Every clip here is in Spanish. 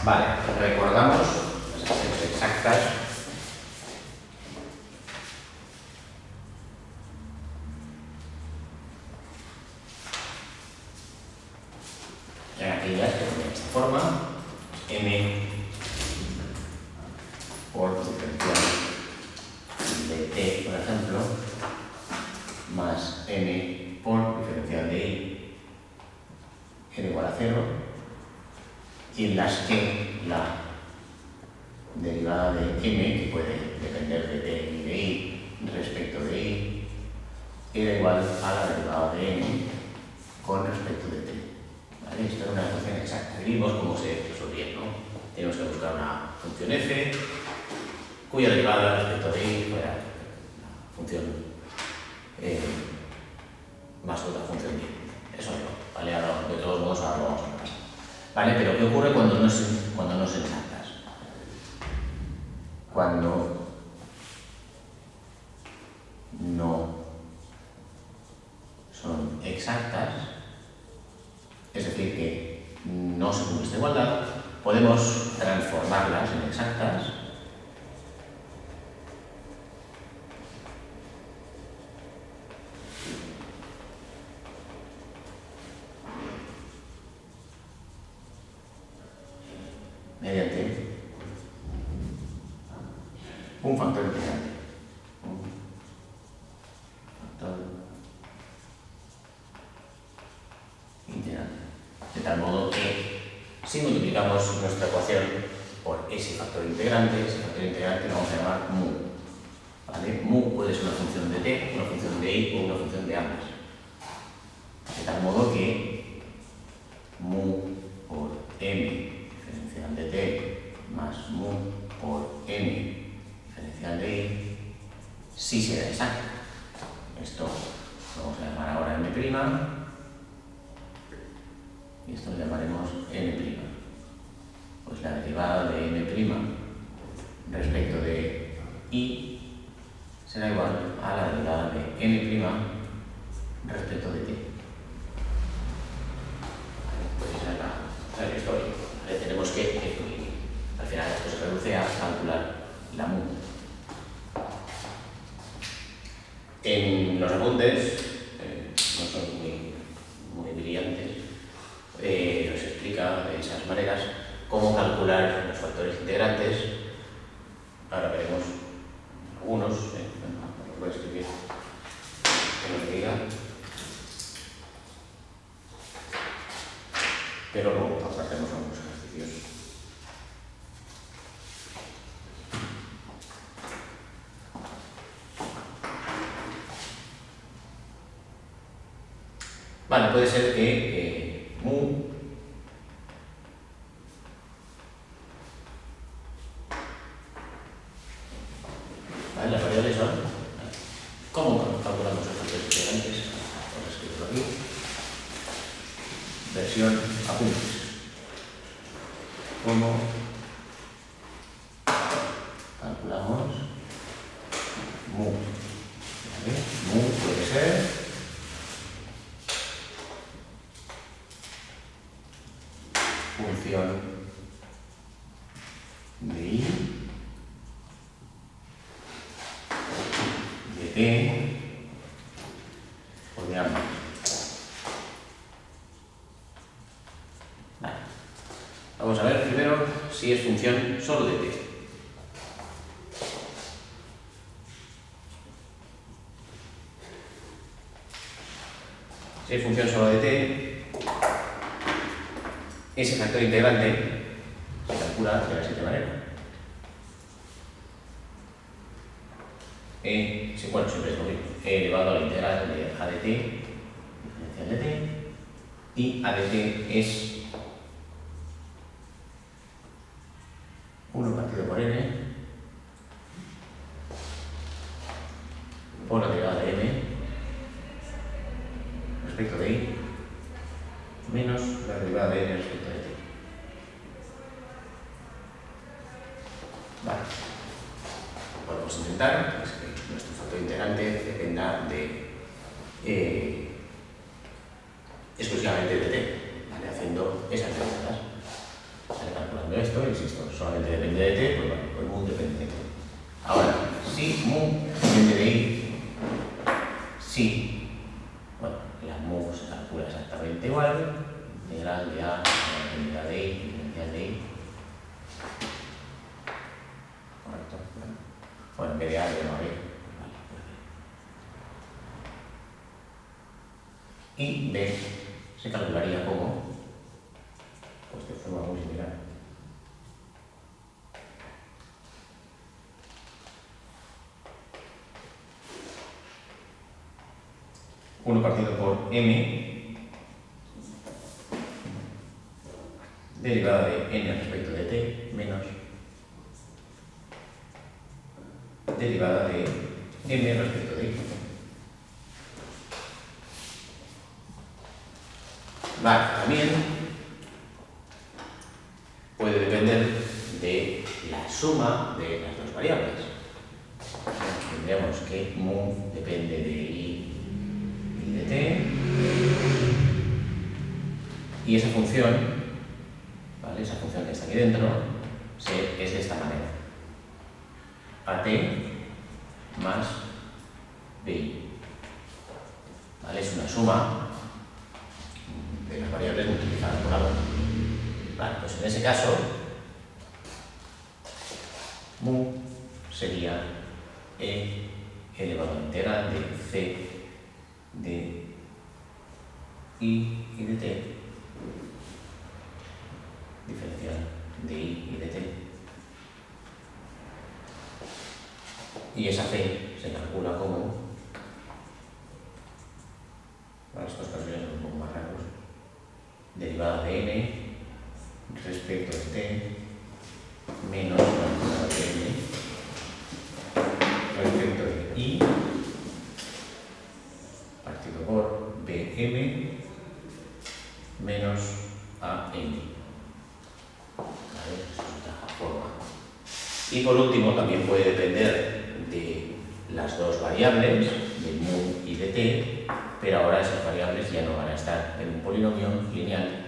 Vale, recordamos las expresiones exactas. En aquellas que tienen esta forma, m por diferencial de t, por ejemplo, más m por diferencial de i era igual a 0, y en las que la derivada de m, que puede depender de t y de i respecto de i, era igual a la derivada de m con respecto de t. ¿Vale? Esto es una ecuación exacta. Y vimos cómo se resolvía, ¿no? Tenemos que buscar una función f cuya derivada respecto de i fuera la función más otra función y. Eso no, ¿vale? Ahora, de todos modos, ahora lo vamos a ver. ¿Vale? Pero ¿qué ocurre cuando no son exactas? Cuando no son exactas, es decir, que no se cumple esta igualdad, podemos transformarlas en exactas mediante un factor integrante. De tal modo que si multiplicamos nuestra ecuación por ese factor integrante lo vamos a llamar mu. ¿Vale? Mu puede ser una función de t, una función de i o una función de ambas. De tal modo que mu por m diferencial de t más mu por m diferencial de i sí será exacto. Esto lo vamos a llamar ahora m'. Y esto lo llamaremos n'. Pues la derivada de n' respecto de i será igual a la derivada de n' respecto de t. Pues esa es la historia. ¿Vale? Tenemos que, al final esto se reduce a calcular la mu. En los apuntes, no son muy brillantes, nos explica de esas maneras cómo calcular los factores integrantes. Ahora veremos algunos, los voy a escribir que nos diga, pero luego hacemos algunos ejercicios. Vale, puede ser que mu ¿vale? Las variables son, ¿cómo calculamos los factores integrantes? Vamos a escribirlo aquí. Versión apuntes. ¿Cómo calculamos mu? ¿Vale? Mu puede ser función de i, de t o de ambas. Vale. Vamos a ver primero si es función solo de t. Si es función solo de t, ese factor integrante se calcula de la siguiente manera. Bueno, siempre es lo mismo. E elevado a la integral de a de t, diferencial de t, y a de t es 1 partido por n por la derivada de m respecto de i menos la derivada de n respecto de t. Vale. Podemos intentar que nuestro factor integrante dependa de exclusivamente de t, ¿vale? Haciendo esas derivadas. Calculando Cuando esto solamente depende de t, pues bueno, pues mu depende de t. Ahora, si mu depende de i, si, bueno, la mu se calcula exactamente igual, integral de a, integral de i, diferencial de i. Correcto, bueno, en vez de a, de no a b. Y b se calcularía como, pues de forma muy similar. Uno partido por m derivada de n respecto de t menos derivada de m respecto de i. Vale, también puede depender de la suma de las dos variables. Tendríamos que mu depende de i y de t, y esa función, ¿vale? Esa función que está aquí dentro es de esta manera: at más bi. ¿Vale? Es una suma de las variables multiplicadas por algo. Vale, pues en ese caso, mu sería e elevado a la integral de c de i y de t, diferencial de i y de t. Y esa c se calcula como, para estos casos ya son un poco más raros, derivada de n respecto de t menos la derivada de n respecto de i partido por bm menos am. ¿Vale? Esa es otra forma. Y por último, también puede depender de las dos variables, de mu y de t, pero ahora esas variables ya no van a estar en un polinomio lineal,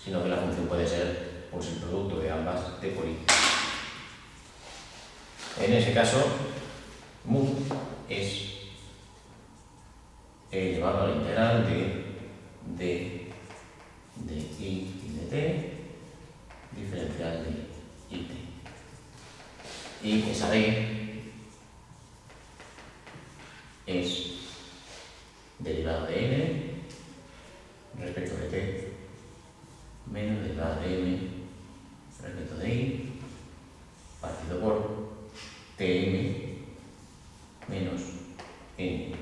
sino que la función puede ser, pues, el producto de ambas t por i. En ese caso, mu es e elevado a la integral de i y de t, diferencial de it. Y esa b es derivada de n respecto de t menos derivada de m respecto de i partido por tm menos n.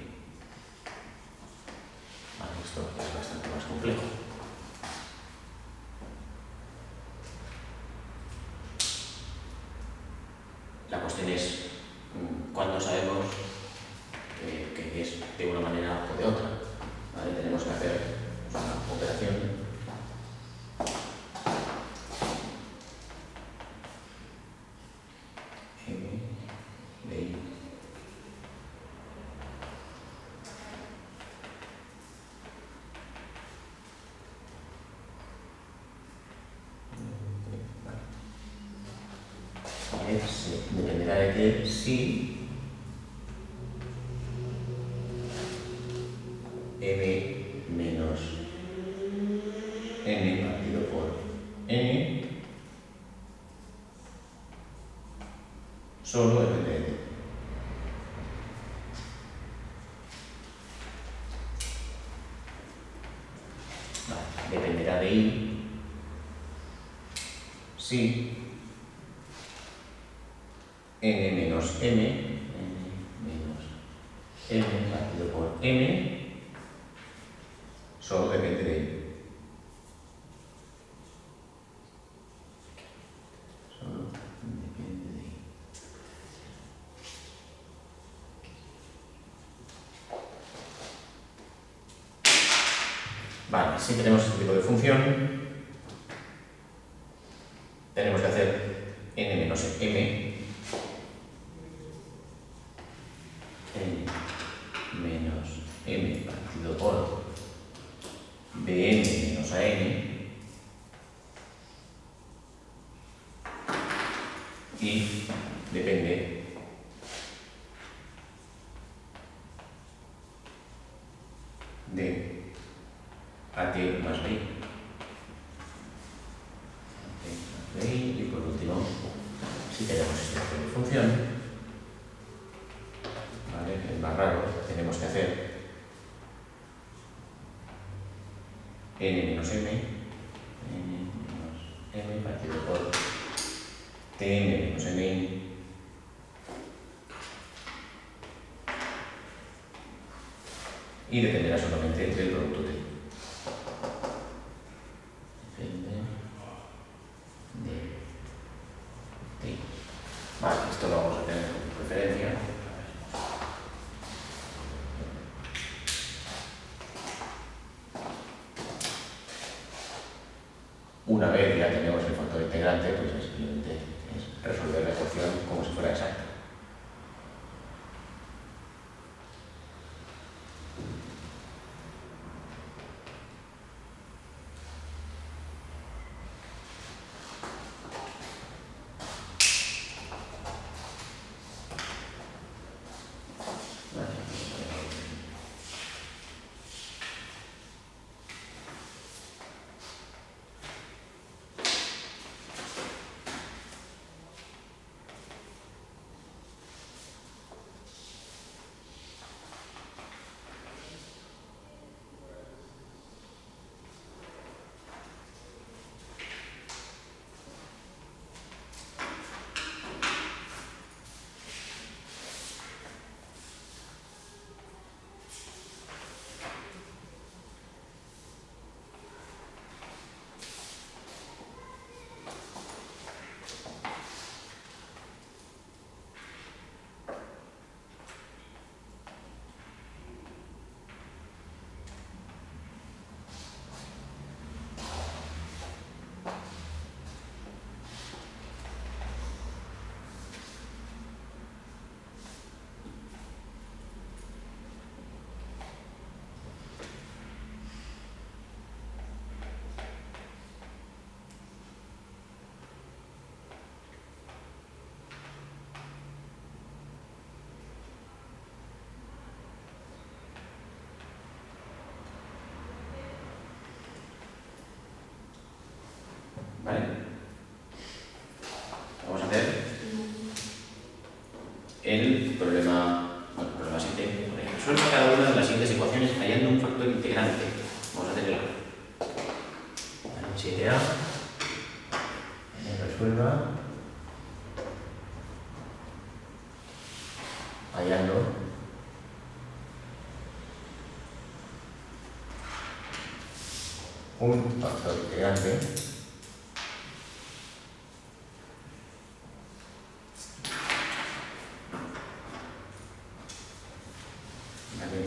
Vale, esto es bastante más complejo. La cuestión es cuándo sabemos que es de una manera o de otra. ¿Vale? Tenemos que hacer una operación m de i dependerá de que si m menos n partido por n solo depende de t. Vale, dependerá de i si n menos m partido por m solo depende de i. Solo depende de i. Vale, si tenemos este tipo de función, tenemos que hacer n menos m menos m partido por bn menos an y depende de AT más BI. Y por último, si tenemos este tipo de función, ¿vale? El más raro, tenemos que hacer n-m, n-m partido por tn-mi, y dependerá solamente del producto T. Depende de T. Vale, esto lo vamos a tener como referencia. Una vez ya tenemos el factor integrante, pues simplemente es resolver la ecuación como si fuera exacta. ¿Vale? Vamos a hacer el problema 7. Resuelva cada una de las siguientes ecuaciones hallando un factor integrante. Vamos a hacer el 7A. Resuelva hallando un factor integrante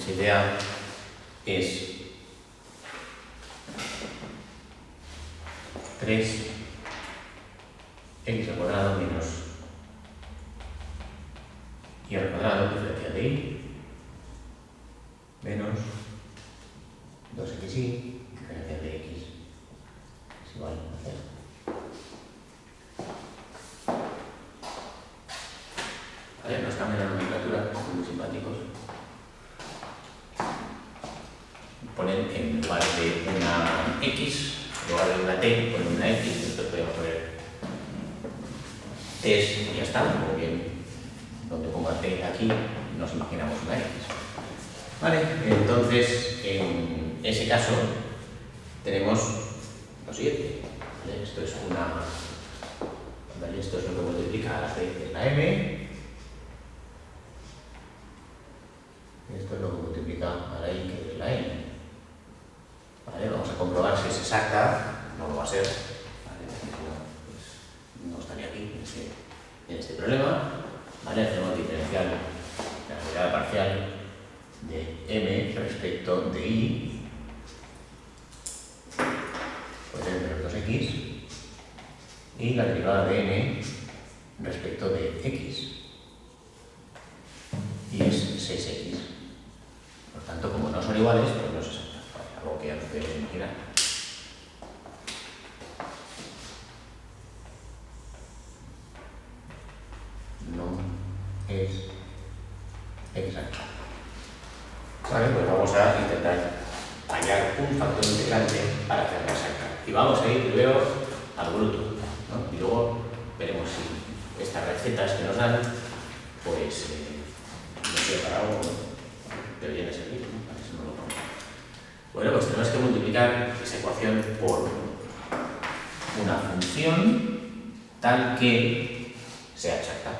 la idea es 3x al cuadrado menos y al cuadrado diferencial de y menos 2xy diferencial de x es igual a 0. Vale, nos cambia la nomenclatura, son muy simpáticos. Ponen en lugar de una x, en lugar de una t, ponen una x, entonces podemos poner t y ya está, o bien donde ponga t aquí nos imaginamos una x. Vale, entonces en ese caso tenemos lo siguiente. ¿Vale? Esto es una. ¿Vale? Esto es lo que multiplica a la c, que es la m. Y esto es lo que multiplica a la y, que es la n. ¿Vale? Vamos a comprobar si es exacta. No lo va a ser. ¿Vale? Pues no estaría aquí en este problema. ¿Vale? Hacemos diferencial la derivada parcial de m respecto de y, pues es menos 2x, y la derivada de n respecto de x, y es 6x. Por tanto, como no son iguales, pues no es exacta. Vale, algo que ya nos podemos imaginar. es exacta. Vale, pues vamos a intentar hallar un factor integrante para hacerla exacta. Y vamos a ir primero al bruto, ¿no? Y luego veremos si estas recetas que nos dan, pues, nos sirve para algo, deberían servir, ¿no? Para eso no lo pongo. Bueno, pues tenemos que multiplicar esa ecuación por una función tal que sea exacta.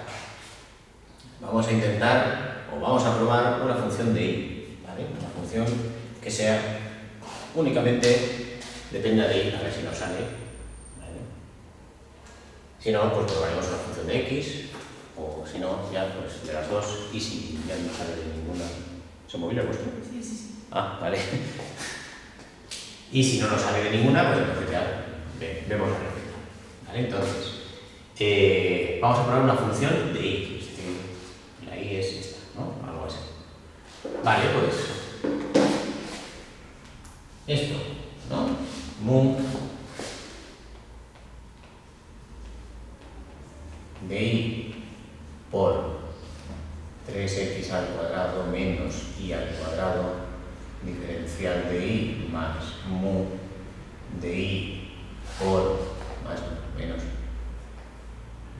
Vamos a intentar, o vamos a probar una función de y, ¿vale? Una función que sea únicamente dependa de y, a ver si nos sale, ¿vale? Si no, pues probaremos una función de x, o si no, ya pues de las dos, y si ya no sale de ninguna. ¿Se movió el vuestro? Sí, sí, sí. Ah, vale. Y si no nos sale de ninguna, pues entonces ya vemos la receta. ¿Vale? Entonces, vamos a probar una función de y. Es decir, la y es esta, ¿no? Algo así. Vale, pues esto, ¿no? Mu de y por 3x al cuadrado menos y al cuadrado diferencial de y más mu de y por más o menos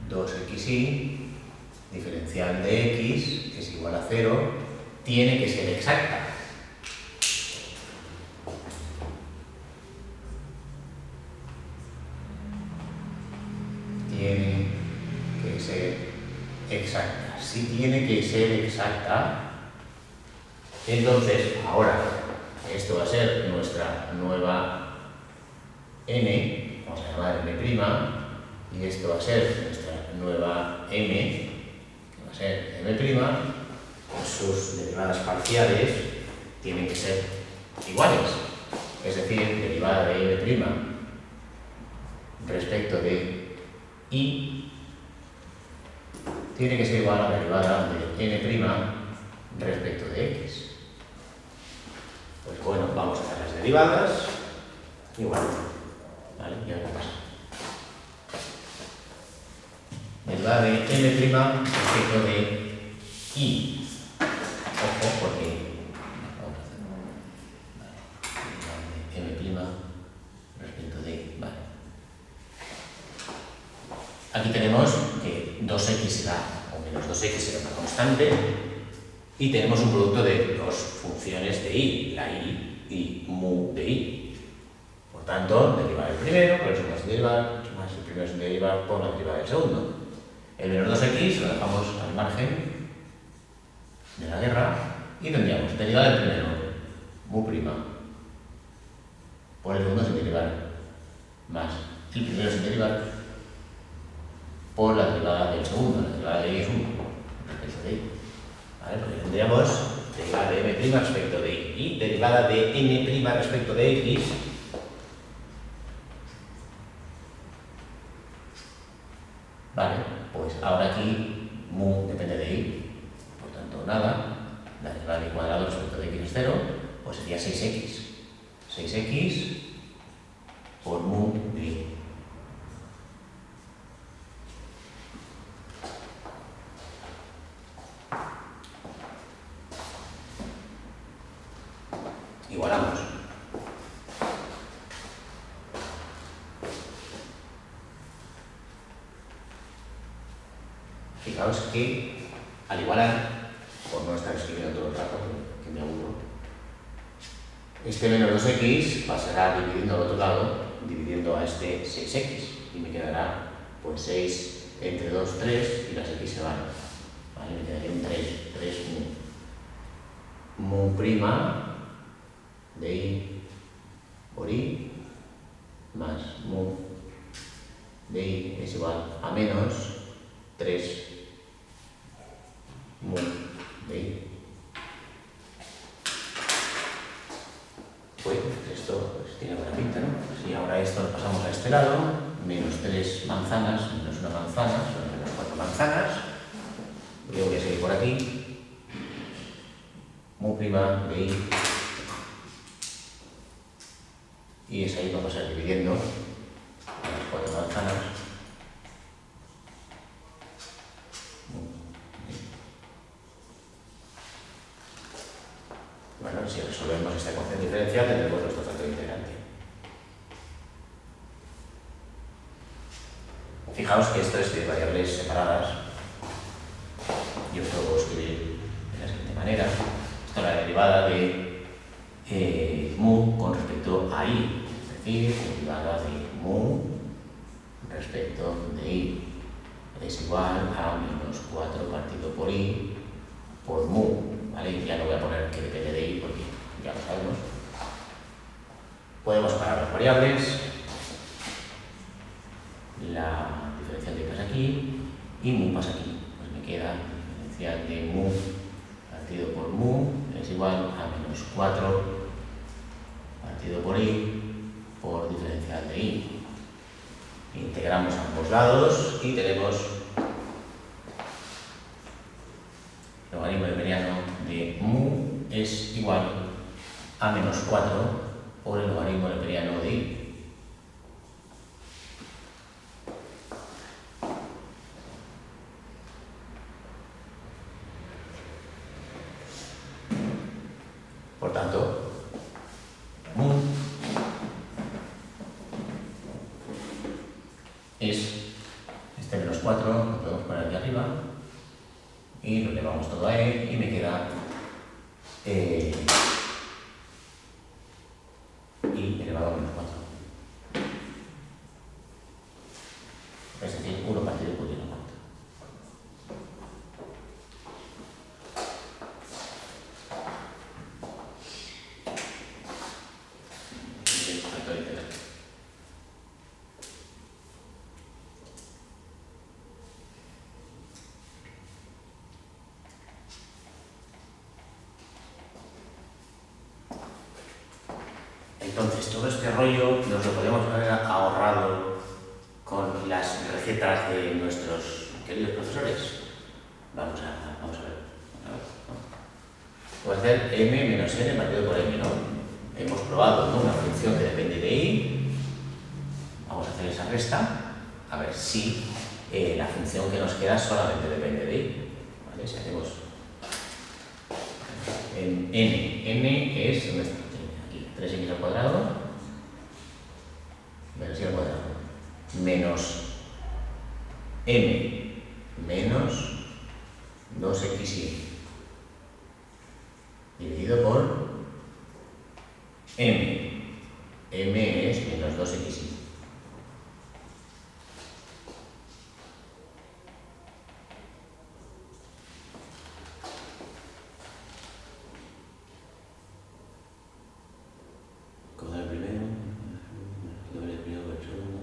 2xy diferencial de x, que es igual a 0, tiene que ser exacta. Tiene que ser exacta. Si tiene que ser exacta, entonces ahora esto va a ser nuestra nueva n, vamos a llamar m', y esto va a ser nuestra nueva m, que va a ser m', pues sus derivadas parciales tienen que ser iguales. Es decir, derivada de m' respecto de y tiene que ser igual a la derivada de n' respecto de x. Pues bueno, vamos a hacer las derivadas igual. ¿Vale? Y a ver qué pasa. Derivada de m' respecto de y. Ojo, porque vamos a hacerlo. Vale. Derivada de m' respecto de y. Vale. Aquí tenemos que 2x será, o menos 2x será una constante, y tenemos un producto de dos funciones de y, la y y mu de y. Por tanto, derivar el primero, por eso más derivar, más el primero sin derivar por la derivada del segundo. El menos 2x lo dejamos al margen de la guerra y tendríamos derivada del primero, mu', por el segundo sin derivar, más el primero sin derivar por la derivada del segundo. La derivada de y es 1 respecto de y. ¿Vale? Porque tendríamos derivada de m' respecto de y y derivada de n' respecto de x. Vale, pues ahora aquí mu depende de y, por tanto nada. La derivada de y cuadrado respecto de x es 0, pues sería 6x. 6x por mu de y. Igualamos. Fijaos que al igualar, por no estar escribiendo todo el rato, que me aburro, este menos 2x pasará dividiendo al otro lado, dividiendo a este 6x, y me quedará pues 6 entre 2, 3, y las x se van. ¿Vale? Me quedaría un 3 mu prima de y por y más mu de y es igual a menos 3 mu de y. Pues esto pues, tiene buena pinta, ¿no? Si ahora esto lo pasamos a este lado, menos 3 manzanas, menos una manzana, son menos 4 manzanas. Yo voy a seguir por aquí. Mu prima de y es ahí vamos a ir dividiendo las 4 manzanas. Fijaos que esto es de variables separadas. Yo esto lo puedo escribir de la siguiente manera. Esto es la derivada de mu con respecto a i, es decir, derivada de mu respecto de i es igual a menos 4 partido por i por mu, ¿vale? Ya no voy a poner que depende de i porque ya lo sabemos. Podemos separar las variables, la diferencial de i pasa aquí y mu pasa aquí. Pues me queda diferencial de mu partido por mu es igual a menos 4 partido por i por diferencial de i. Integramos ambos lados y tenemos el logaritmo neperiano de mu es igual a menos 4 por el logaritmo neperiano de i. Por tanto, mu es este menos 4, lo podemos poner aquí arriba y lo elevamos todo a e y me queda i elevado a menos 4. Es decir, 1 partido por i a la cuarta. Factor integral. Entonces, todo este rollo nos lo podemos haber ahorrado con las recetas de nuestros queridos profesores. Vamos a ver. Puedo hacer m menos n partido por m, ¿no? Hemos probado, ¿no?, una función que depende de i. Vamos a hacer esa resta, a ver si la función que nos queda solamente depende de i. ¿Vale? Si hacemos en n es, ¿dónde está? Aquí, 3x al cuadrado menos y al cuadrado menos m menos 2xy dividido por m. M es menos 2xy. Coger el primero, doble el primero por el segundo.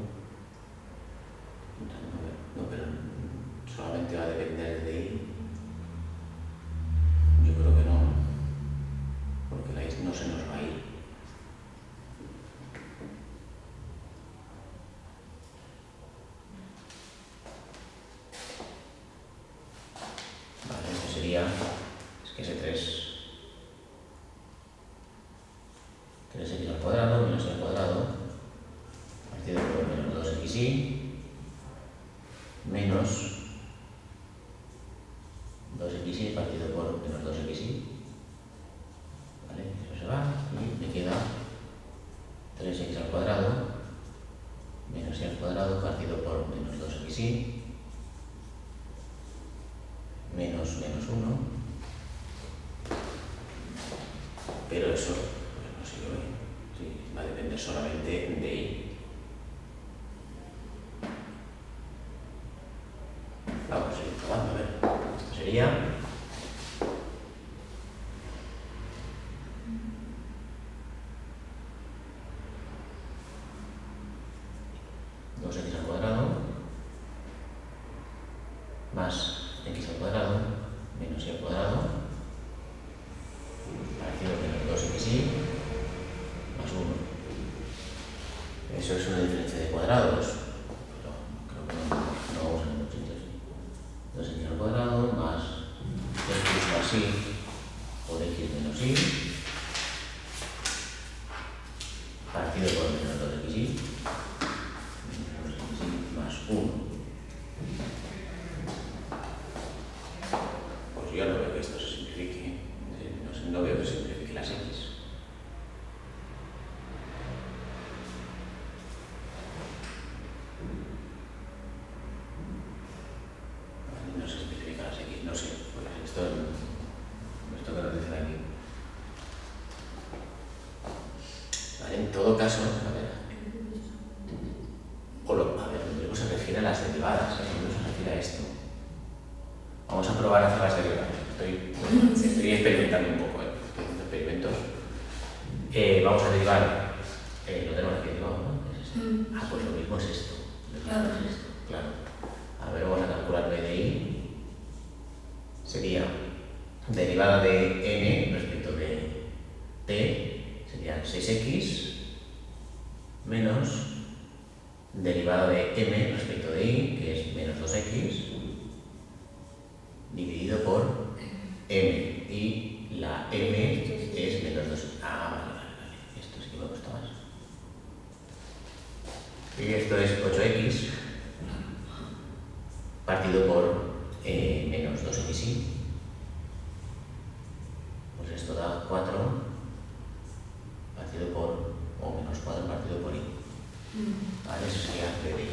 No, pero solamente va a depender de i. Yo creo que no, porque la i no se nos va a ir. Vale, esto sería, es que ese 3x al cuadrado menos y al cuadrado partido por menos 2xy menos 2xy partido por menos 2xy. ¿Vale? Eso se va y me queda 3x al cuadrado menos y al cuadrado partido por menos 2xy menos 1. Pero eso pues no sirve bien. Sí, va a depender solamente de i. Vamos a ir probando, a ver. Esto sería 2x al cuadrado más x al cuadrado menos y al cuadrado partido por menos 2xy más 1. Eso es una diferencia de cuadrados, pero creo que no vamos a ningún sitio así. 2x al cuadrado más x más y por x menos y partido por menos 2xy más 1. Pues yo no veo que esto se simplifique, no veo que se simplifique las x. caso, a ver, a ver, lo único se refiere a las derivadas, lo único se refiere a esto. Vamos a probar a hacer las derivadas. Estoy experimentando un poco, estoy haciendo experimentos. Vamos a derivar, lo tenemos aquí derivado, ¿no? ¿Es este? Pues lo mismo es esto. Claro. Es esto, claro. A ver, vamos a calcular b de i. Sería derivada de n respecto de t, serían 6x, menos derivada de m respecto de i, que es menos 2x, dividido por m. Y la m es menos 2. Vale. Esto sí que me gusta más. Y esto es 8x partido por menos 2xy. Pues esto da 4 partido por, o menos 4 partido por y. Vale, eso sería b de y.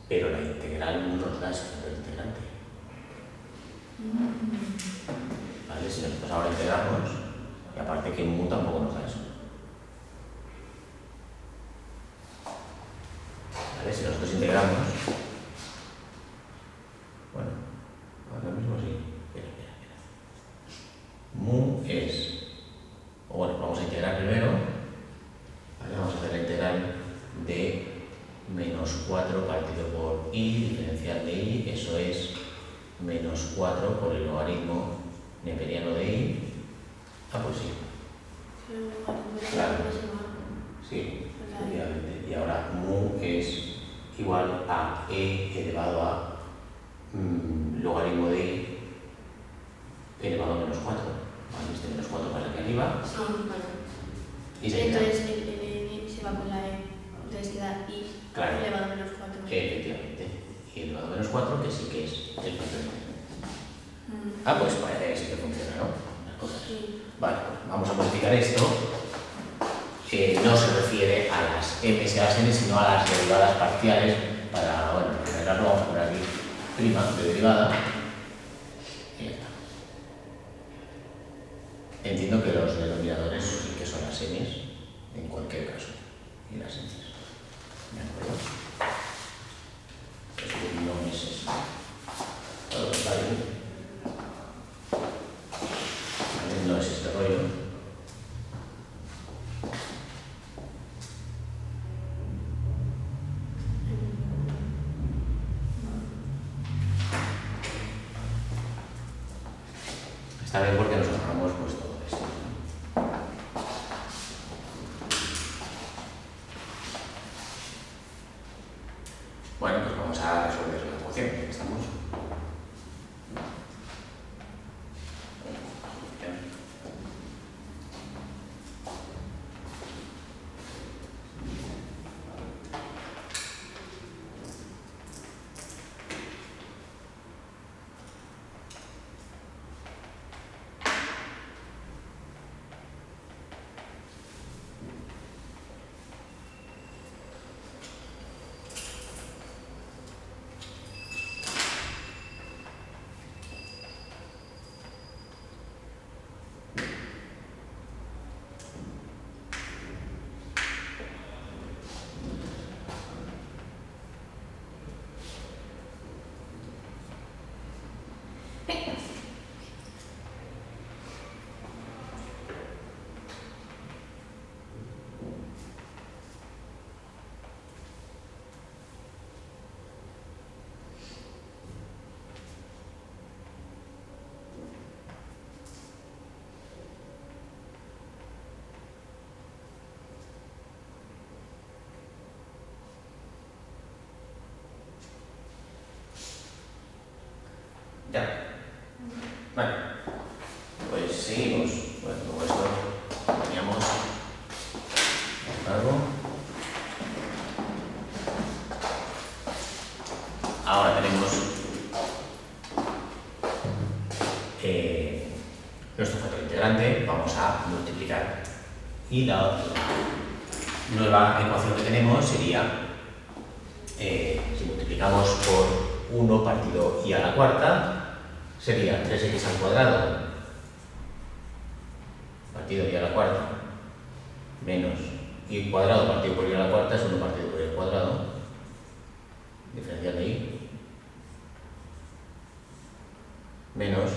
Pero la integral no nos da ese factor integrante. Vale, si nosotros ahora integramos, y aparte que mu tampoco nos da eso. Vale, si nosotros integramos, bueno, ahora mismo sí. Espera. Mu es, o bueno, vamos a integrar primero. Vale, vamos a hacer la integral de menos 4 partido por y, diferencial de y, eso es menos 4 por el logaritmo neperiano de y. Pues sí. Claro. Sí, efectivamente. Y ahora mu es igual a e elevado a logaritmo de y elevado a menos 4. ¿Vale? Este menos 4 pasa aquí arriba. Sí, vale. Y se entonces el se va con la e. Entonces queda i elevado a menos 4. Efectivamente. Y elevado a menos 4, que sí que es el factor integrante. Pues parece que sí que funciona, ¿no? Las cosas. Sí. Vale, vamos a modificar esto. No se refiere a las m y a las n, sino a las derivadas parciales. Para, bueno, en general lo vamos a poner aquí prima de derivada. Y ya está. Entiendo que los denominadores sí que son las n en cualquier caso. Y las n. ¿De acuerdo? Es que no es eso. Todo lo contrario. No es este rollo. Está bien porque nos ahorramos pues todo esto. Bueno, pues vamos a resolver la ecuación. ¿Estamos? Ya. Vale. Pues seguimos. Bueno, luego esto teníamos algo. Ahora tenemos nuestro factor integrante. Vamos a multiplicar. Y la nueva ecuación que tenemos sería, si multiplicamos por 1 partido i a la cuarta, sería 3x al cuadrado partido i a la cuarta menos y cuadrado partido por y a la cuarta es 1 partido por y al cuadrado, diferencial de y, menos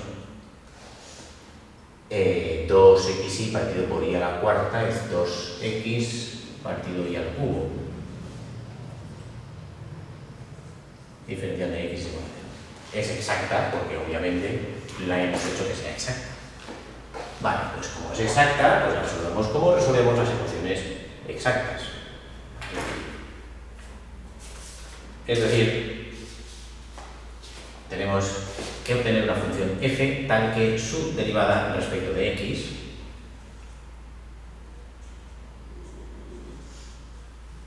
2xy partido por y a la cuarta es 2x partido y al cubo, diferencial de x igual a 0. Es exacta porque obviamente la hemos hecho que sea exacta. Vale, pues como es exacta, pues resolvemos como resolvemos las ecuaciones exactas. Es decir, tenemos que obtener una función f tal que su derivada respecto de x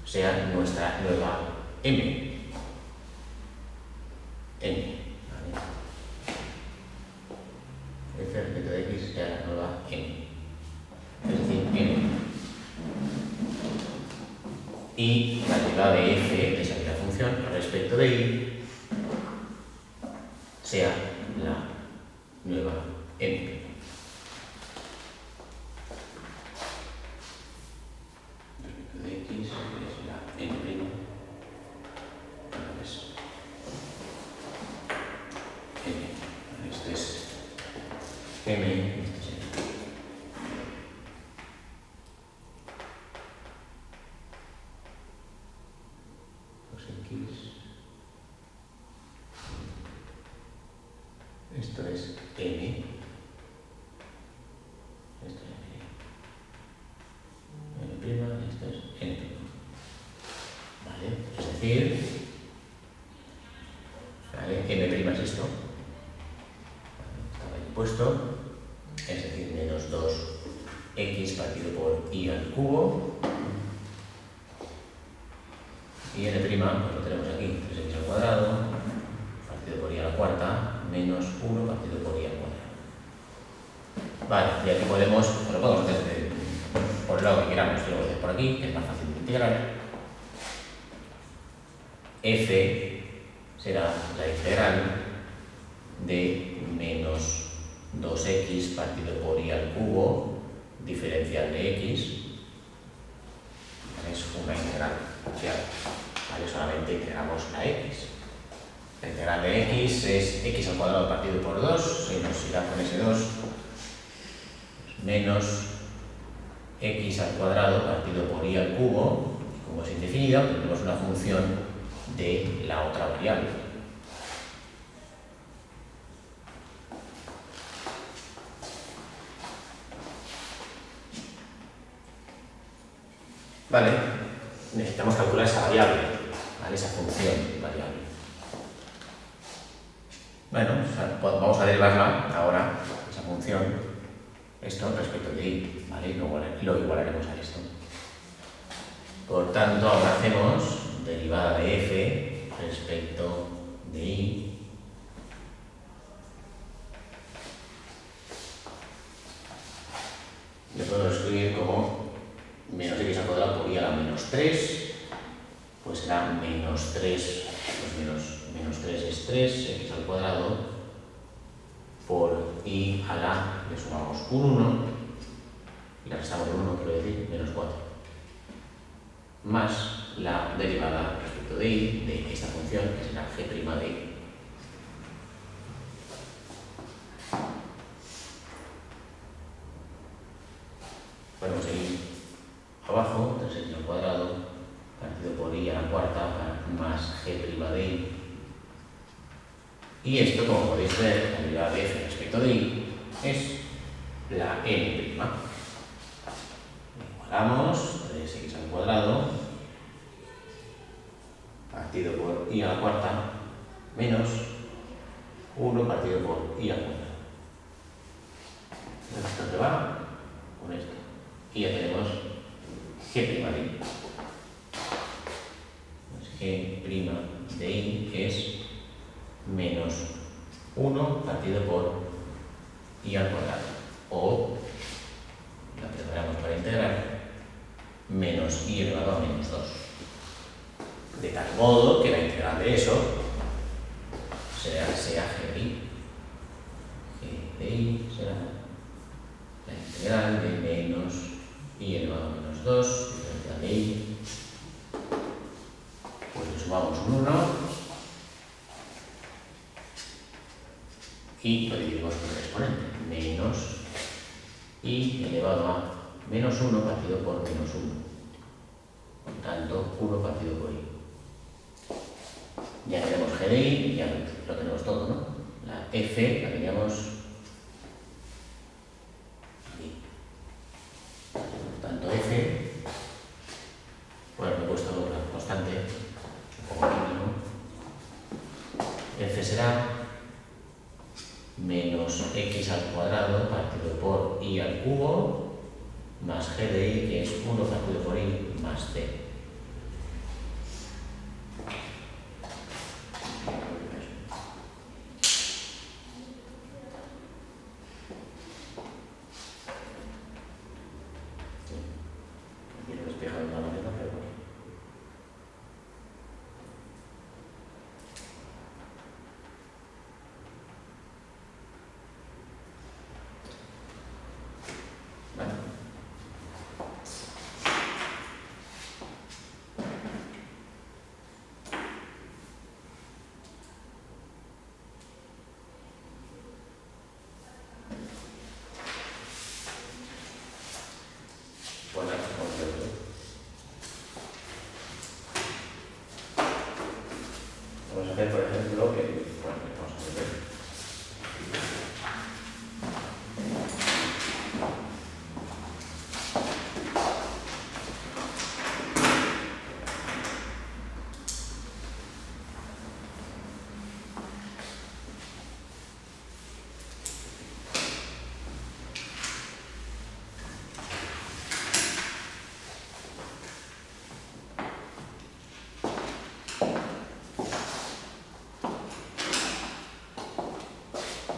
sea nuestra nueva m. ¿Vale? F respecto de x sea la nueva m. Es decir, m. Y la derivada de f de esa misma función respecto de y sea la nueva m. Respecto de x es la m'. Este es m. Esto es m. Esto es m', esto es n'. ¿Vale? Es decir, ¿vale? M' es esto. Estaba ahí puesto. Es decir, menos 2x partido por y al cubo. Y n', pues lo tenemos aquí, 3x al cuadrado, partido por y a la cuarta, menos 1 partido por y al cuadrado. Vale, y aquí podemos, lo podemos hacer por el lado que queramos, yo lo voy a hacer por aquí, que es más fácil de integrar. F será la integral de menos 2x partido por y al cubo, diferencial de x, es una integral parcial. ¿Vale? Solamente integramos la x. La integral de x es x al cuadrado partido por 2, se nos irá con ese 2, menos x al cuadrado partido por y al cubo, como es indefinida, tenemos una función de la otra variable. Vale, necesitamos calcular esa variable, ¿vale? Esa función variable. Bueno, vamos a derivarla ahora, esa función, esto respecto de y, ¿vale? Lo igualaremos a esto. Por tanto, ahora hacemos derivada de f respecto de y. Lo podemos escribir como menos x al cuadrado por y a la menos 3, pues será menos 3, pues menos 3 es 3x al cuadrado por y a la, le sumamos un 1 y le restamos el 1, quiero decir, menos 4, más la derivada respecto de y de esta función, que será g' de y. Podemos seguir abajo, 3x al cuadrado partido por y a la cuarta más g' de y. Y esto, como podéis ver, la derivada de f respecto de y es la n'. Igualamos 3x al cuadrado partido por y a la cuarta menos 1 partido por y al cuadrado. Esto se va con esto. Y ya tenemos g' de y. Pues g' de y es menos 1 partido por y al cuadrado. O, la preparamos para integrar, menos y elevado a menos 2. De tal modo que la integral de eso sea g de y. G de y será la integral de menos y elevado a menos sumamos un 1 y lo dividimos por el exponente, menos i elevado a menos 1 partido por menos 1. Por tanto, 1 partido por i. Ya tenemos g de i, ya lo tenemos todo, ¿no? La f la teníamos aquí. Por tanto, f, bueno, me he puesto otra constante, un poco mínimo. F será menos x al cuadrado partido por i al cubo más g de i, que es 1 partido por i más c. Aquí lo he despejado de una manera, pero bueno. Vale. Pues nada, vamos a verlo. Vamos a hacer, por ejemplo, que, bueno, vamos a ver.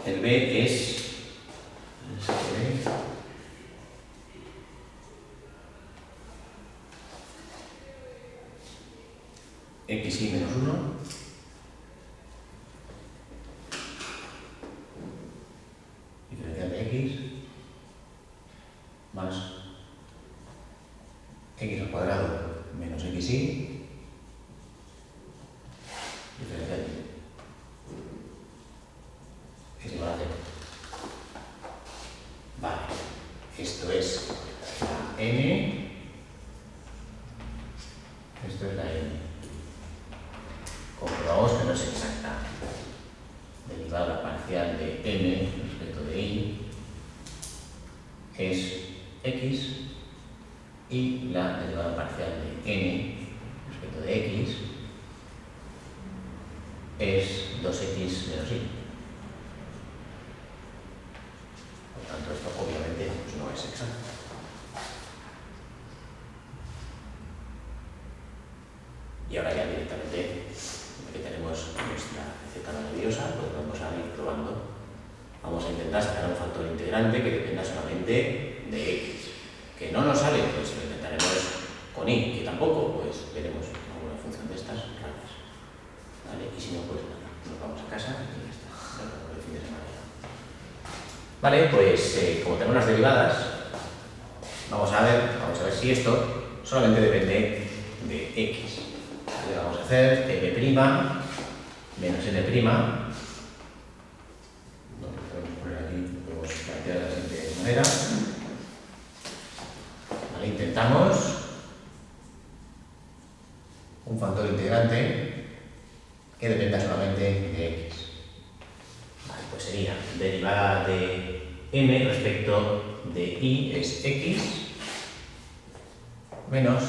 El b es xy menos 1 diferencial de x más x al cuadrado menos xy diferencial de y es igual a 0. Vale, esto es la n, esto es la n. Comprobamos que no es exacta. Derivada parcial de n respecto de y es x y la derivada parcial de n respecto de x es 2x menos y. Por tanto, esto obviamente pues, no es exacto. Y ahora ya directamente que tenemos nuestra receta maravillosa, pues vamos a ir probando. Vamos a intentar sacar un factor integrante que dependa solamente de x. Que no nos sale, pues lo intentaremos con y, que tampoco, pues veremos alguna función de estas raras. ¿Vale? Y si no, pues nada, nos vamos a casa y ya está. El fin de semana ya. Vale, pues como tenemos las derivadas, vamos a ver si esto solamente depende de x. ¿Vale? Vamos a hacer m' menos n'. Lo podemos poner aquí, lo podemos plantear de la siguiente manera. Vale, intentamos un factor integrante que dependa solamente de x. Vale, pues sería derivada de m respecto de y es x menos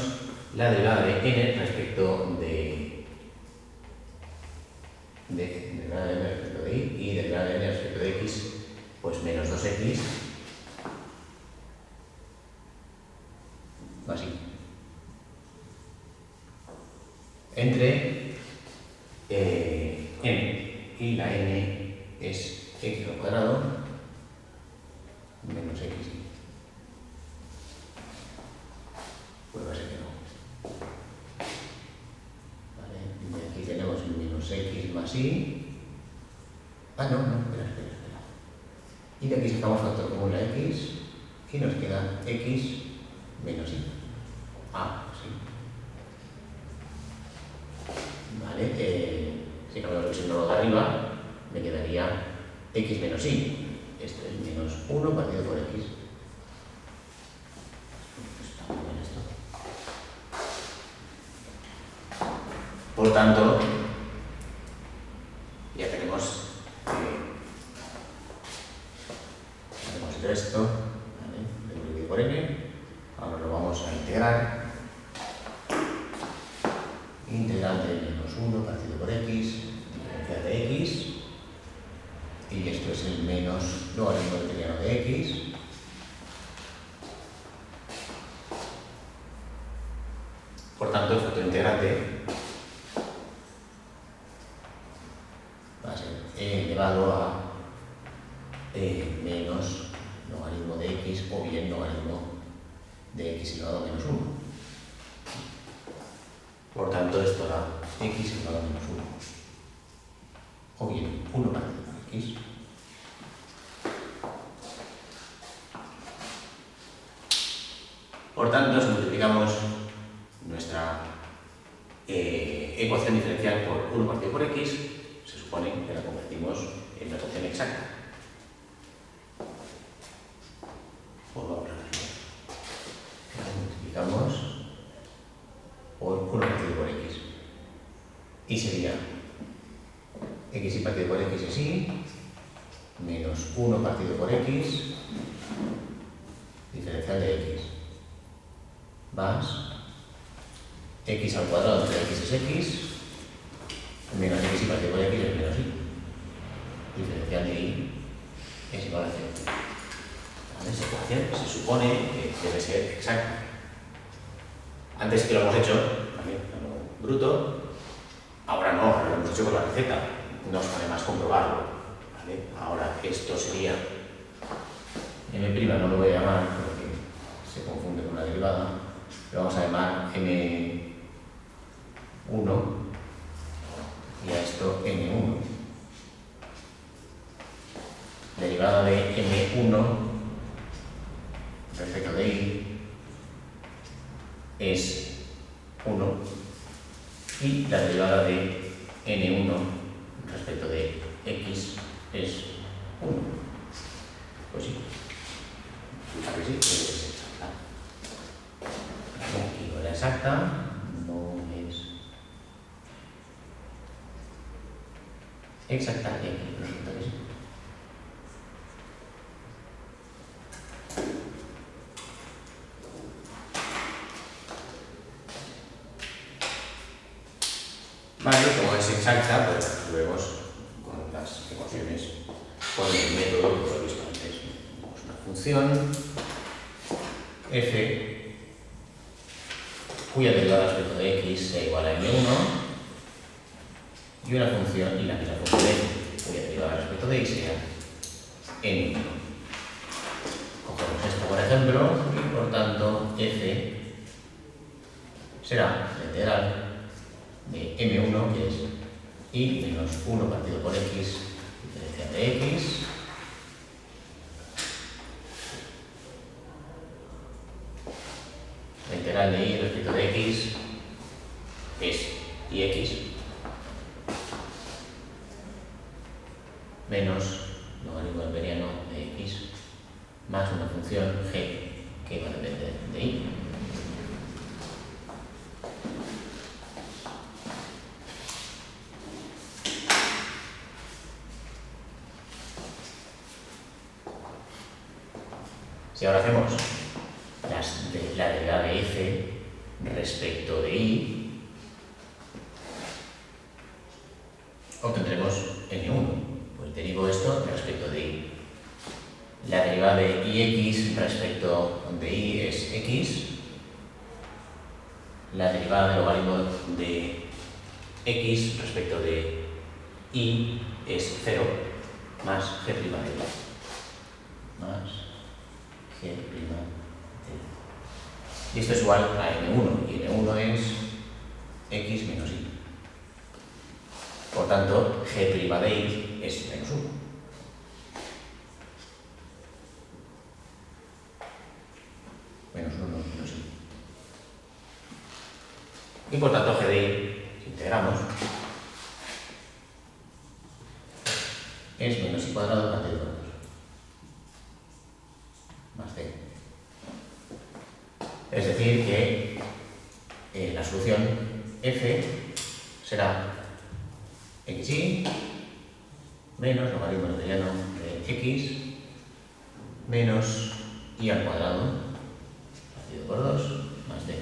la derivada de n respecto de derivada de n respecto de y derivada de n respecto de x, pues menos 2x así entre n y la n es x al cuadrado menos x. Pues va a ser que no. Vale, y aquí tenemos menos x más y. Ah, no, espera. Y de aquí sacamos factor común la x y nos queda x menos y. Ah, sí. ¿vale? Si cambiamos el símbolo de arriba, me quedaría x menos y. Esto es menos 1 partido por x. Está muy bien esto. Por tanto, ya tenemos esto, ¿vale? Dividido por n. Ahora lo vamos a integrar. Integral de menos 1 partido por x, diferencial de x. Y esto es el menos logaritmo deuteriano de x. Por tanto, el factor integrante va a ser e elevado a menos logaritmo de x o bien logaritmo de x elevado a menos 1. Por tanto, esto da x elevado a menos 1. O bien 1 partido por x. Por tanto, si multiplicamos nuestra ecuación diferencial por 1 partido por x, se supone que la convertimos en una ecuación exacta. Pues vamos a verlo. La multiplicamos por 1 partido por x. Y sería x y partido por x es y, menos 1 partido por x, diferencial de x, más x al cuadrado entre x es x, menos x y partido por x es menos y. Diferencial de y es igual a 0. Esta ecuación se supone que debe ser exacta. Antes que lo hemos hecho, también, bruto, ahora no, ahora lo hemos hecho con la receta. No os pone más comprobarlo. ¿Vale? Ahora esto sería m', no lo voy a llamar porque se confunde con la derivada. Lo vamos a llamar m1 y a esto m1. Derivada de m1 respecto de y es 1 y la derivada de n1 respecto de x es 1. Pues sí. Fíjate que sí, es exacta. Aquí no era exacta, no es exacta y aquí resulta que sí. Vale, como es exacta, pues la resolvemos con las ecuaciones, con el método que hemos visto antes. Tenemos una función f cuya derivada respecto de x sea igual a m1 y una función, y la misma función f cuya derivada respecto de y sea n1. Cogemos esto por ejemplo y por tanto f será la integral de m1, que es y menos 1 partido por x, diferencial de x, la integral de y respecto de x es dx, menos logaritmo alberiano de x, más una función g que va a depender de y. Si ahora hacemos la derivada de f respecto de y, obtendremos n1. Pues derivo esto respecto de y. La derivada de ix respecto de y es x. La derivada del logaritmo de x respecto de y es 0 más g' de y. Más g'. Y esto es igual a n1, y n1 es x menos y. Por tanto, g' de y es menos 1. Menos 1 menos y. Y por tanto, g de y, si integramos, es menos y cuadrado partido por 2. Más c. Es decir, que la solución f será xy menos logaritmo newtoniano de x menos y al cuadrado partido por 2 más d.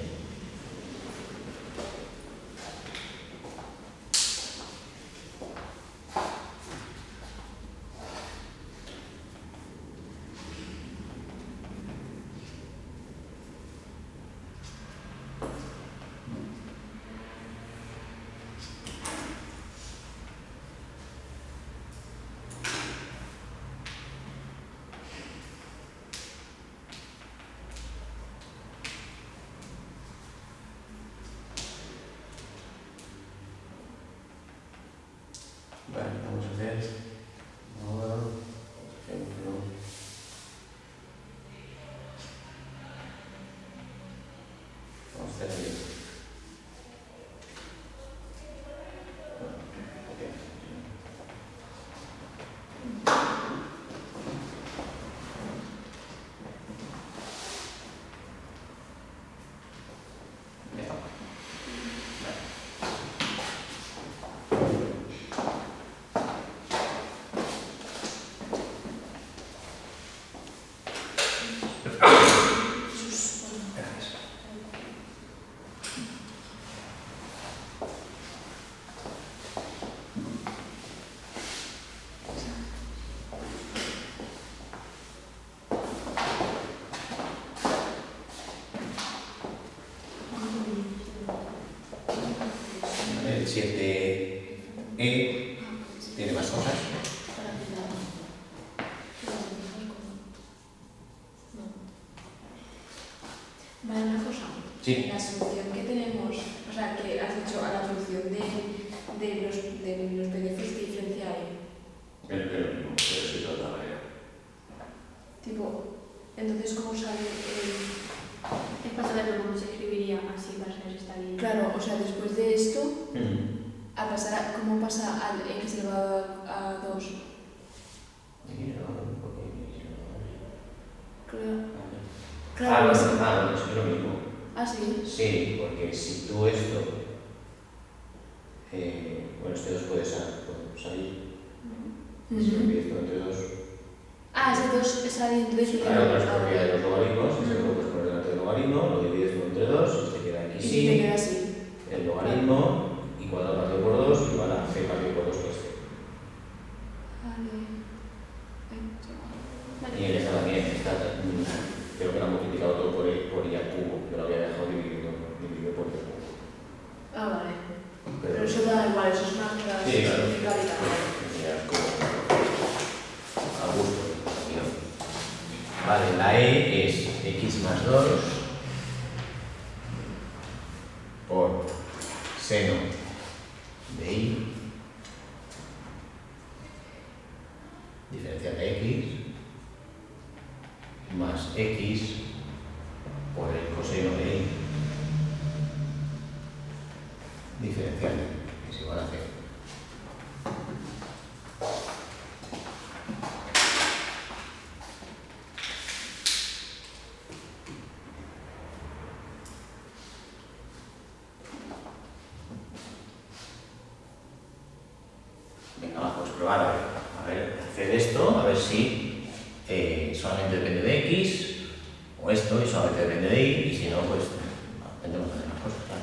Vale, vamos a hacer ahora, por ejemplo, vamos a hacer ahí. El 7E tiene más cosas. Vale, una cosa. Sí. La solución que tenemos, o sea, que has dicho a la solución de los PDFs, ¿qué diferencia hay? Pero sí, de otra manera. Tipo, entonces, ¿cómo sale el...? Es para saber cómo se escribiría así para saber si está bien. Claro, o sea, después de esto, ¿cómo pasa al x elevado a 2? Claro, no, es lo mismo. Ah, sí. Sí, porque si tú esto, bueno, este 2 puede salir, si lo divides por entre 2. Ah, ese 2 sale entonces. Hay otras propiedades de los logaritmos, ese lo puedes poner delante del logaritmo, lo divides por entre 2 y te queda aquí Y te queda así. el logaritmo y cuadrado partido por 2 igual a c partido por 2 pues c. Vale. Y en esta también, creo que lo han multiplicado todo por y al cubo, yo lo había dejado dividido por el cubo. Ah, vale. Pero eso da igual, eso es una cosa Sí, claro. significativa. Ya, como a gusto. Vale, la e es x más 2 por seno de y diferencial de x más x por el coseno de y diferencial de y es igual a 0. Venga, vamos a probar, a ver, hacer esto, a ver si solamente depende de x, o esto y solamente depende de y, y si no, pues tendremos que hacer más cosas, claro.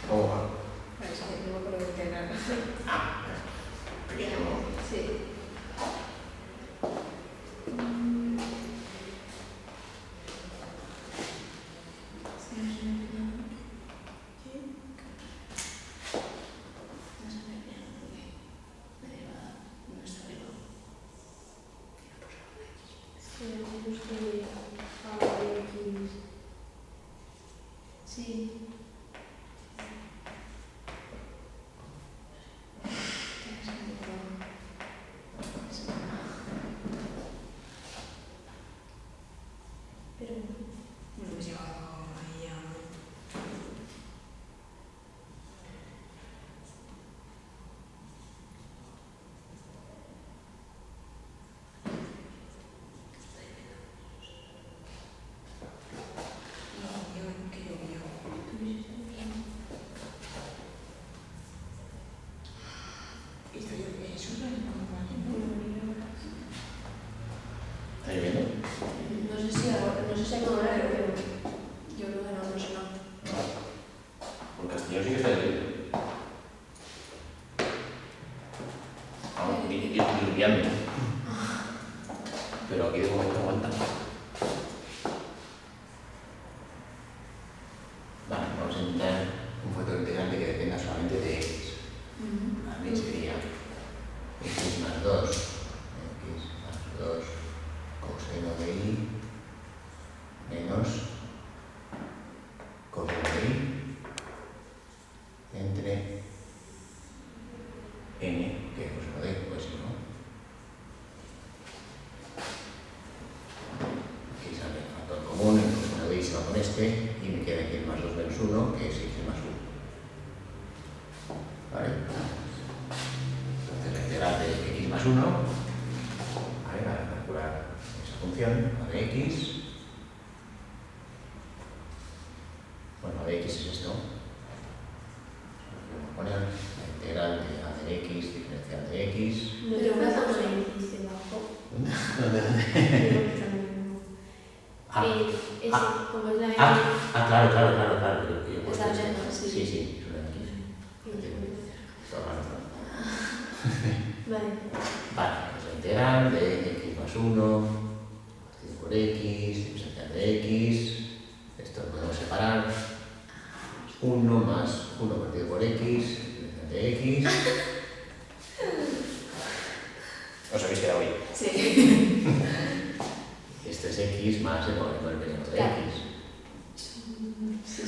¿Cómo va? Es que no me acuerdo de integrar. Ah, pequeño. Sí. Sí. Pero No hemos llegado ahí a... ¿Estáis viendo? no sé si hay un horario, pero yo creo que no sé nada. Por Castellón sí que está lloviendo. Vamos, limpiando. Pero aquí de momento aguanta. Vale, vamos a intentar un factor integrante que dependa solamente de x. Vale, sería x más 2 coseno de y menos coseno de y entre n, que es coseno de y, pues si no. Aquí sale el factor común, el coseno de y se va con este y me queda aquí el más 2 menos 1, que es x más 1. ¿Vale? Entonces la integral de x más 1, ¿vale? Para calcular esa función, la de x. Bueno, la de x es esto. Vamos a poner la integral de a de x, diferencial de x. No te pasa con el X debajo. ¿Dónde? Ah, Ese, como es la X. claro. Yo he puesto Está esto. bien, ¿no? Sí. Sí, es una X. Está mal. Vale. Vale, pues la integral de x más 1 partido por x, diferencial de x, esto lo podemos separar, 1 más 1 partido por x, diferencial de x. ¿Os habéis quedado ahí? Sí. Este es x más el logaritmo del perímetro de Claro. x. Sí.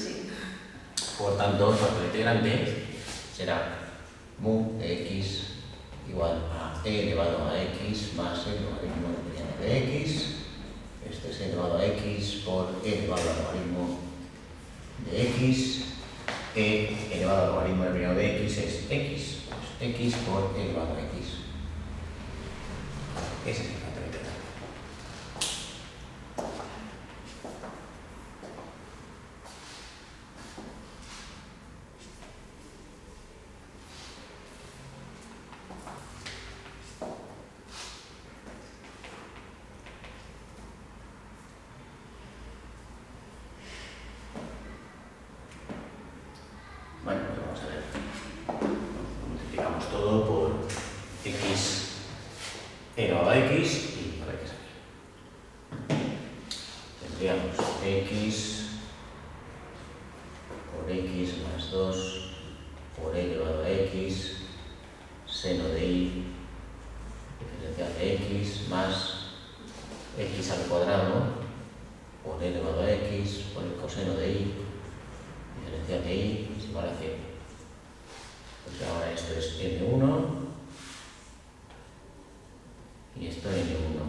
Por tanto, el factor integrante será mu de x igual a e elevado a x más el logaritmo del perímetro de x. Esto es e elevado a x por e elevado al logaritmo de x. E elevado al logaritmo del perímetro de x es x. Pues x por e elevado a x. Ese es el factor integrante. Bueno, pues vamos a ver. Multiplicamos todo por x elevado a x y a ver qué sale. Tendríamos x por x más 2 por e elevado a x seno de y diferencial de x más x al cuadrado por e elevado a x por el coseno de y diferencial de y es igual a 0. Pues ahora esto es n1 y esto n1.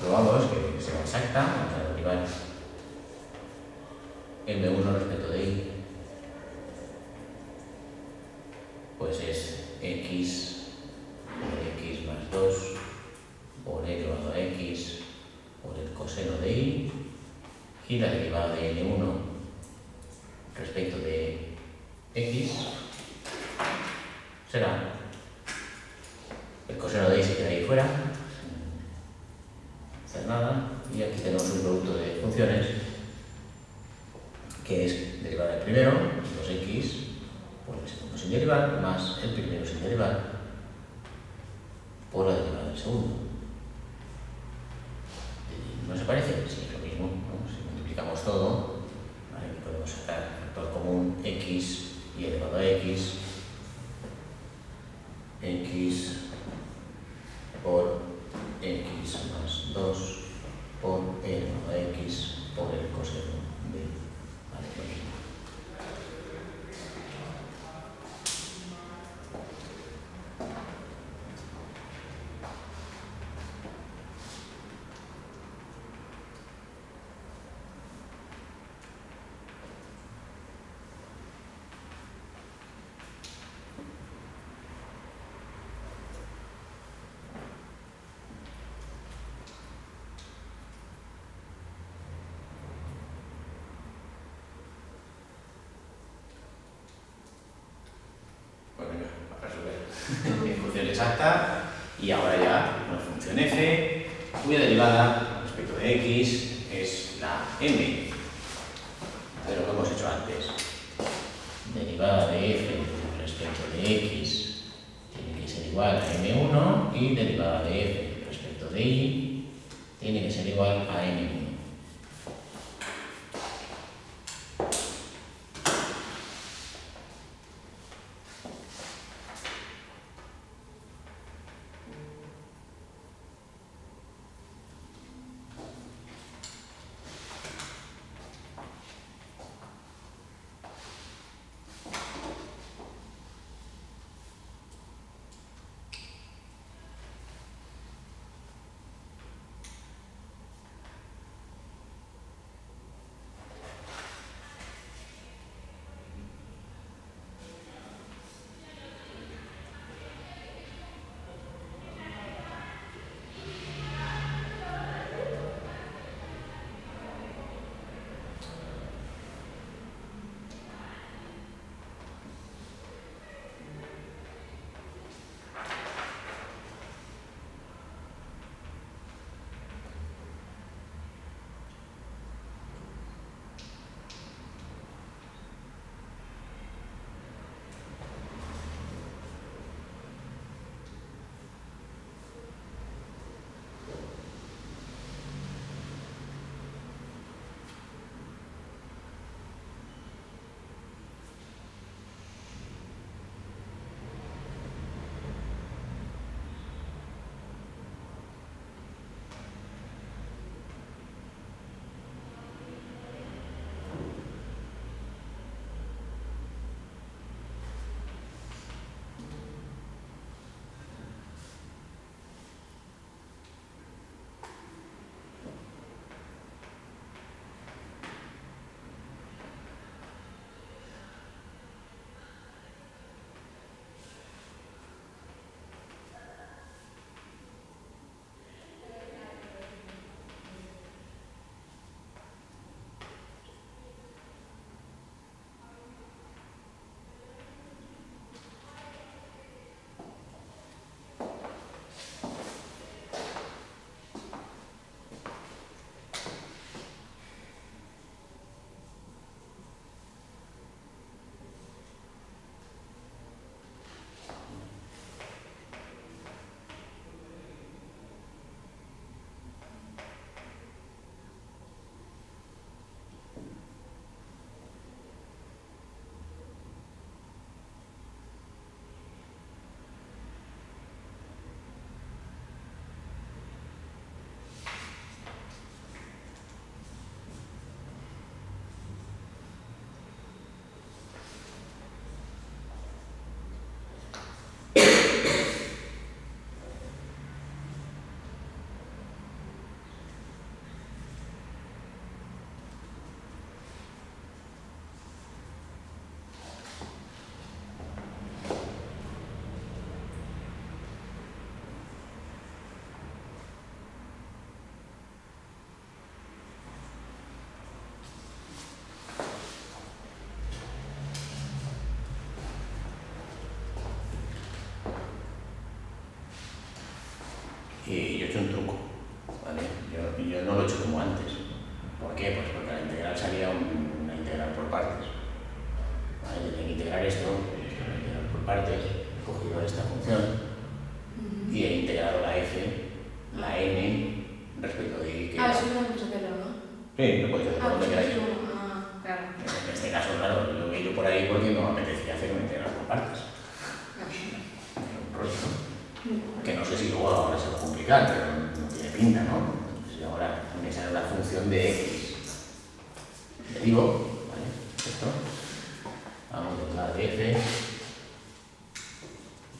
Probamos que sea exacta, vamos a derivar m1 respecto de y, pues es x por x más 2 por e elevado a x por el coseno de y la derivada de n1 respecto de x será el coseno de y se queda ahí fuera, sin hacer nada, y aquí tenemos un producto de funciones que primero, 2x por el segundo sin derivar, más el primero sin derivar por la derivada del segundo. ¿No se parece? Sí, es lo mismo, ¿no? Si multiplicamos todo, ¿vale? Aquí podemos sacar el factor común x y elevado a x por x más 2 por e elevado a x por el coseno de, ¿vale? Lo mismo. Pues venga, a resolver. Función exacta y ahora ya una función f cuya derivada respecto de x es la m, de lo que hemos hecho antes. Derivada de f respecto de x tiene que ser igual a m1 y derivada de f respecto de y tiene que ser igual a m1. Y yo he hecho un truco, ¿vale? Yo no lo he hecho como antes. ¿Por qué? Pues porque la integral salía una integral por partes. ¿vale? Tengo que integrar esto, lo he integrado por partes, he cogido esta función y he integrado la f, la n, respecto de y que... Eso no puedes hacerlo, ¿no? Sí, lo podéis hacer por donde Pues queráis. es uno. Claro. En este caso, claro, lo he ido por ahí porque no me apetecía hacer una integral por partes. Que no sé si luego ahora se va a complicar, pero no tiene pinta, ¿no? Si ahora me sale la función de x. Le digo, ¿vale? Esto. Vamos a hablar de f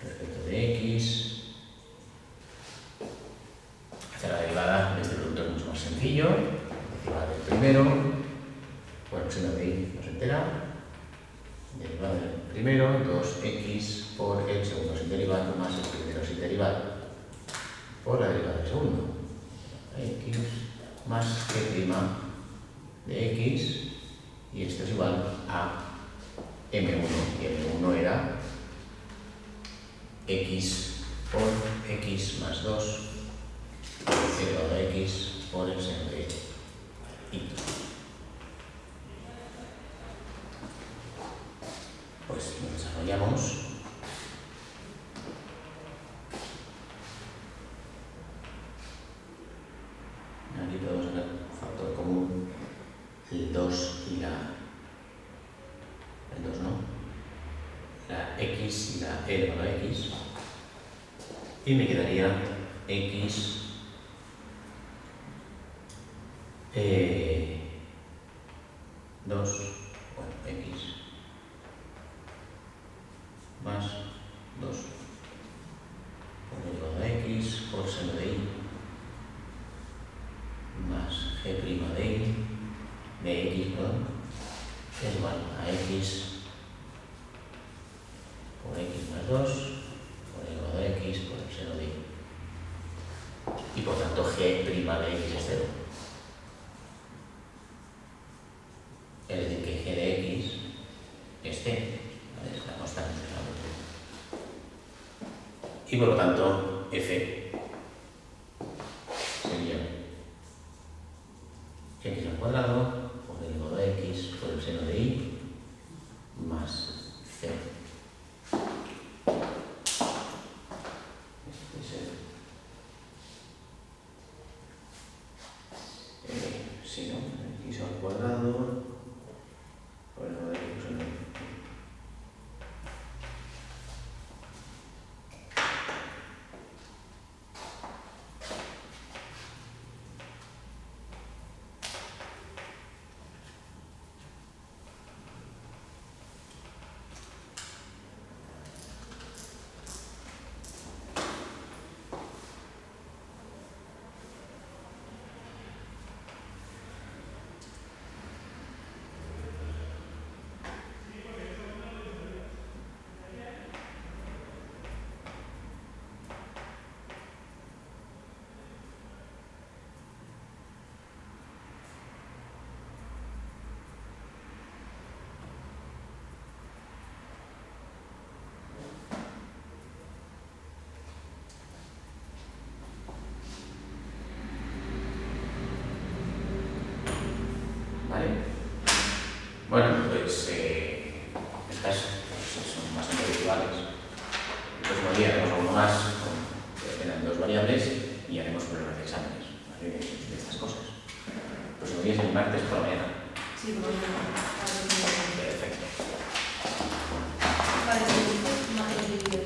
respecto de x. Hacer la derivada de este producto es mucho más sencillo. Derivada del primero. Bueno, seno de y no se entera. Derivada del primero, 2x por el segundo sin derivado más el primero sin derivado por la derivada del segundo. X más g' de x, y esto es igual a m1, y m1 era x por x más 2 elevado a x por el seno de y. Pues lo desarrollamos. Aquí podemos sacar factor común, el 2 y el 2 no, la x y la e elevado a x, y me quedaría x 2, bueno, x más 2 por elevado a x por seno de y más g' de x, perdón, es igual a x por x más 2 por elevado a x por el seno de y. Y por tanto g' de x es 0. Es decir, que g de x es c, ¿vale? Es la constante de la multitud. Y por lo tanto, f sería x al cuadrado por elevado a x por el seno de y más c. Este es el... sí, ¿no? X al cuadrado por elevado a x por seno de y. ¿Vale? Bueno, pues estas son bastante habituales. El próximo día haremos alguno más, que eran 2 variables, y haremos pruebas de exámenes, ¿vale? de estas cosas. El próximo día es el martes por la mañana. Sí, por lo menos. Perfecto.